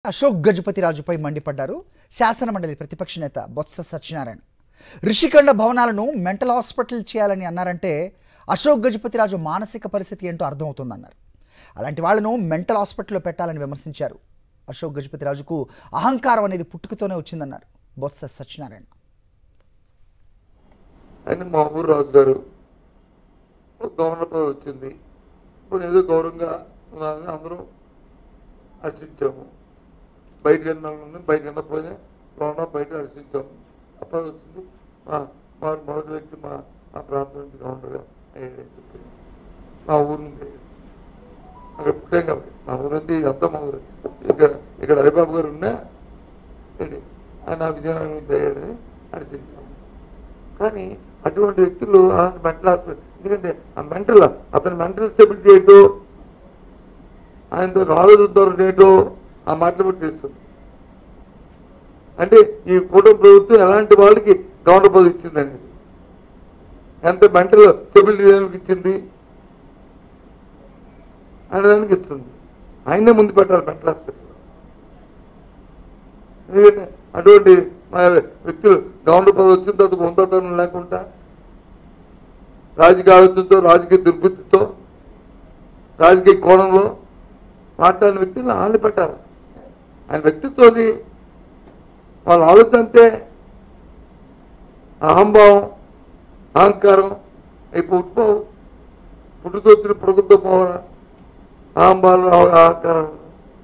అశోక్ గజపతిరాజుపై మండిపడ్డారు శాసనమండలి ప్రతిపక్ష నేత బొత్స సత్యనారాయణ. రిషికొండ భవనాలను మెంటల్ హాస్పిటల్ చేయాలని అన్నారంటే అశోక్ గజపతిరాజు మానసిక పరిస్థితి ఏంటో అర్థమవుతుందన్నారు. అలాంటి వాళ్ళను మెంటల్ హాస్పిటల్లో పెట్టాలని విమర్శించారు. అశోక్ గజపతిరాజుకు అహంకారం అనేది పుట్టుకతోనే వచ్చిందన్నారు బొత్స సత్యనారాయణ. ఆయన మా ఊరు రాజు గారు గవర్నర్ వచ్చింది, ఇప్పుడు ఏదో గౌరవంగా అందరం హర్షించాము. బయట బయట వెళ్ళకపోయినా గవర్నర్ బయట హర్షించాము. అప్పుడు వచ్చింది మా మొదటి వ్యక్తి మా ప్రాంతం నుంచి గవర్నర్గా అయ్యాడని చెప్పి మా ఊరు నుంచి అక్కడ పుట్టాం కాబట్టి మా ఊరు అంటే ఇదంతా మా ఊరు. ఇక్కడ హరిబాబు గారు ఉన్నా ఆయన విజయనగరం నుంచి అయ్యాడని హర్షించాము. కానీ అటువంటి వ్యక్తులు మెంటల్ హాస్పిటల్, ఎందుకంటే ఆ మెంటల్ అతని మెంటల్ స్టెబిలిటీ ఏంటో ఆయనతో ఆలోచన ఏంటో ఆ మాటలు బట్టి తెలుస్తుంది. అంటే ఈ కూటమి ప్రభుత్వం ఎలాంటి వాళ్ళకి గవర్నర్ పదవి ఇచ్చింది అనేది, ఎంత మెంటల్ స్టెబిలిటీ ఇచ్చింది అనేదానికి ఇస్తుంది. ఆయనే ముందు పెట్టాలి మెంటల్ హాస్పిటల్. ఎందుకంటే అటువంటి వ్యక్తులు గవర్నర్ పదవి వచ్చిన తర్వాత ఉందతనం లేకుండా రాజకీయ ఆలోచనతో, రాజకీయ దుర్బుద్ధితో, రాజకీయ కోణంలో మాట్లాడిన వ్యక్తులను ఆళ్ళు పెట్టాలి. ఆయన వ్యక్తిత్వాన్ని వాళ్ళ ఆలోచన అంతే అహంభావం, అహంకారం అవి పుట్టుతో వచ్చిన పుట్టుకతో పోవాలి. అహంభావం, అహంకారం